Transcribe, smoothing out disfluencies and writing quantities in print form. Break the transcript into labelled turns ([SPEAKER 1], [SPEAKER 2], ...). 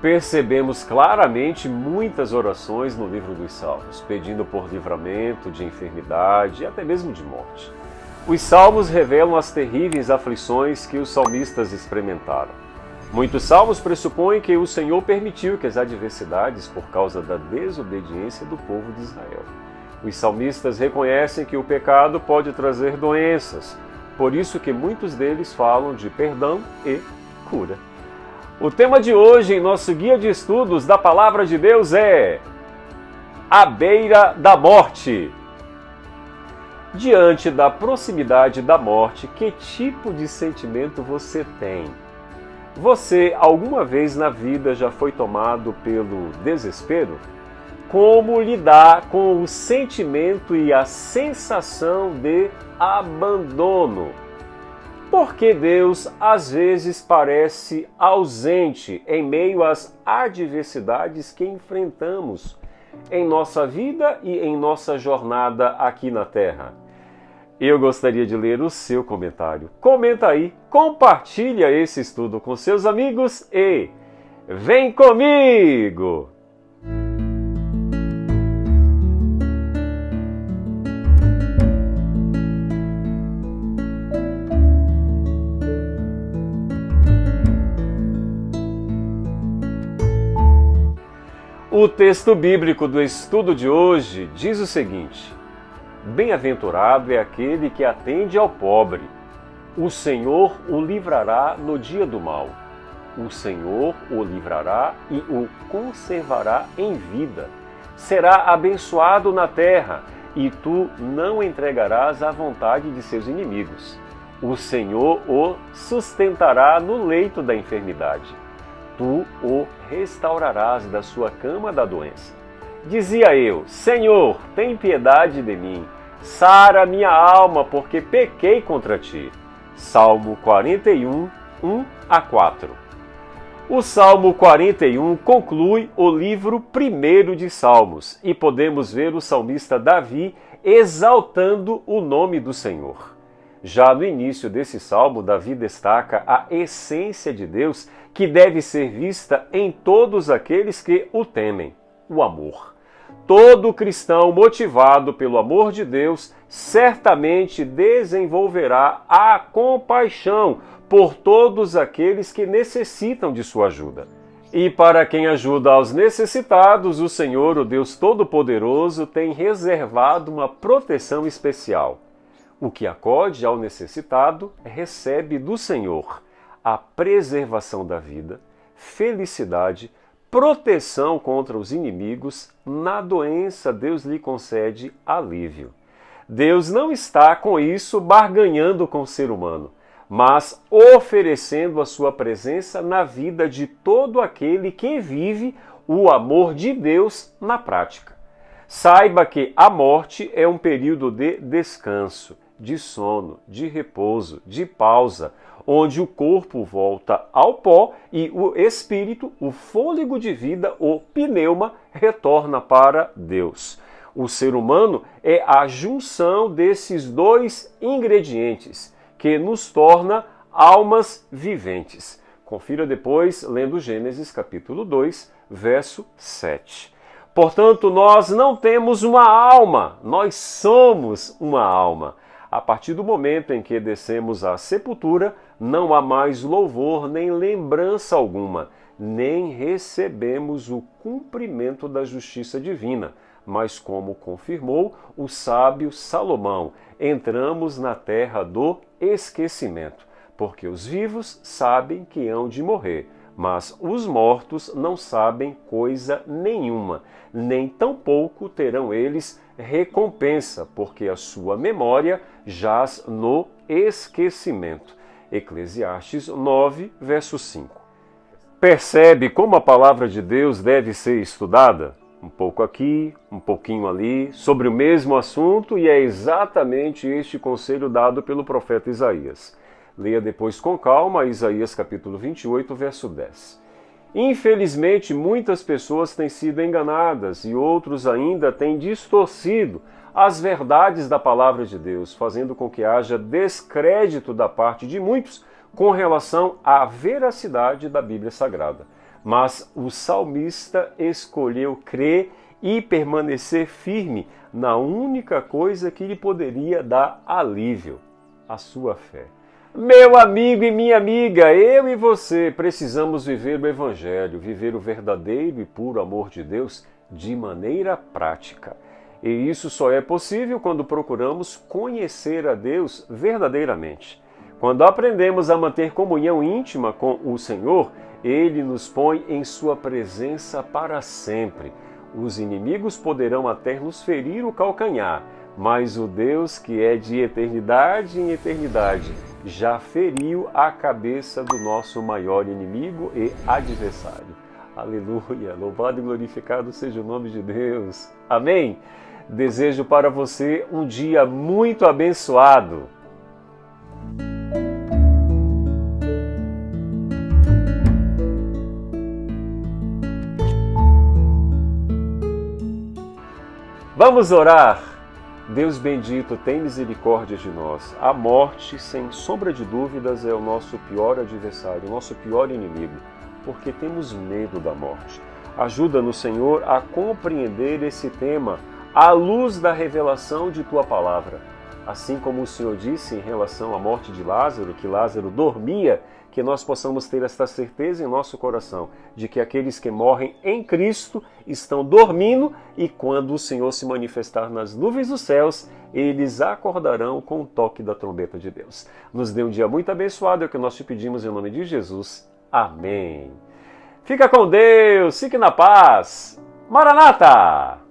[SPEAKER 1] Percebemos claramente muitas orações no livro dos Salmos, pedindo por livramento de enfermidade e até mesmo de morte. Os Salmos revelam as terríveis aflições que os salmistas experimentaram. Muitos salmos pressupõem que o Senhor permitiu que as adversidades por causa da desobediência do povo de Israel. Os salmistas reconhecem que o pecado pode trazer doenças, por isso que muitos deles falam de perdão e cura. O tema de hoje em nosso guia de estudos da Palavra de Deus é à beira da morte. Diante da proximidade da morte, que tipo de sentimento você tem? Você alguma vez na vida já foi tomado pelo desespero? Como lidar com o sentimento e a sensação de abandono? Porque Deus às vezes parece ausente em meio às adversidades que enfrentamos em nossa vida e em nossa jornada aqui na Terra. Eu gostaria de ler o seu comentário. Comenta aí, compartilha esse estudo com seus amigos e vem comigo! O texto bíblico do estudo de hoje diz o seguinte: bem-aventurado é aquele que atende ao pobre. O Senhor o livrará no dia do mal. O Senhor o livrará e o conservará em vida. Será abençoado na terra, e tu não entregarás à vontade de seus inimigos. O Senhor o sustentará no leito da enfermidade. Tu o restaurarás da sua cama da doença. Dizia eu: Senhor, tem piedade de mim, sara minha alma, porque pequei contra ti. Salmo 41, 1-4. O Salmo 41 conclui o livro primeiro de Salmos e podemos ver o salmista Davi exaltando o nome do Senhor. Já no início desse salmo, Davi destaca a essência de Deus que deve ser vista em todos aqueles que o temem, o amor. Todo cristão motivado pelo amor de Deus certamente desenvolverá a compaixão por todos aqueles que necessitam de sua ajuda. E para quem ajuda aos necessitados, o Senhor, o Deus Todo-Poderoso, tem reservado uma proteção especial. O que acode ao necessitado recebe do Senhor a preservação da vida, felicidade, proteção contra os inimigos. Na doença, Deus lhe concede alívio. Deus não está com isso barganhando com o ser humano, mas oferecendo a sua presença na vida de todo aquele que vive o amor de Deus na prática. Saiba que a morte é um período de descanso, de sono, de repouso, de pausa, onde o corpo volta ao pó e o espírito, o fôlego de vida, o pneuma, retorna para Deus. O ser humano é a junção desses dois ingredientes que nos torna almas viventes. Confira depois lendo Gênesis capítulo 2, verso 7. Portanto, nós não temos uma alma, nós somos uma alma. A partir do momento em que descemos à sepultura, não há mais louvor nem lembrança alguma, nem recebemos o cumprimento da justiça divina. Mas como confirmou o sábio Salomão, entramos na terra do esquecimento, porque os vivos sabem que hão de morrer, mas os mortos não sabem coisa nenhuma, nem tampouco terão eles recompensa, porque a sua memória jaz no esquecimento. Eclesiastes 9, verso 5. Percebe como a palavra de Deus deve ser estudada? Um pouco aqui, um pouquinho ali, sobre o mesmo assunto, e é exatamente este conselho dado pelo profeta Isaías. Leia depois com calma Isaías capítulo 28, verso 10. Infelizmente, muitas pessoas têm sido enganadas e outros ainda têm distorcido as verdades da palavra de Deus, fazendo com que haja descrédito da parte de muitos com relação à veracidade da Bíblia Sagrada. Mas o salmista escolheu crer e permanecer firme na única coisa que lhe poderia dar alívio: a sua fé. Meu amigo e minha amiga, eu e você precisamos viver o Evangelho, viver o verdadeiro e puro amor de Deus de maneira prática. E isso só é possível quando procuramos conhecer a Deus verdadeiramente. Quando aprendemos a manter comunhão íntima com o Senhor, Ele nos põe em sua presença para sempre. Os inimigos poderão até nos ferir o calcanhar, mas o Deus que é de eternidade em eternidade já feriu a cabeça do nosso maior inimigo e adversário. Aleluia! Louvado e glorificado seja o nome de Deus. Amém? Desejo para você um dia muito abençoado. Vamos orar. Deus bendito, tem misericórdia de nós. A morte, sem sombra de dúvidas, é o nosso pior adversário, o nosso pior inimigo, porque temos medo da morte. Ajuda-nos, Senhor, a compreender esse tema à luz da revelação de Tua palavra. Assim como o Senhor disse em relação à morte de Lázaro, que Lázaro dormia, que nós possamos ter esta certeza em nosso coração, de que aqueles que morrem em Cristo estão dormindo e quando o Senhor se manifestar nas nuvens dos céus, eles acordarão com o toque da trombeta de Deus. Nos dê um dia muito abençoado, é o que nós te pedimos em nome de Jesus. Amém. Fica com Deus, fique na paz. Maranata!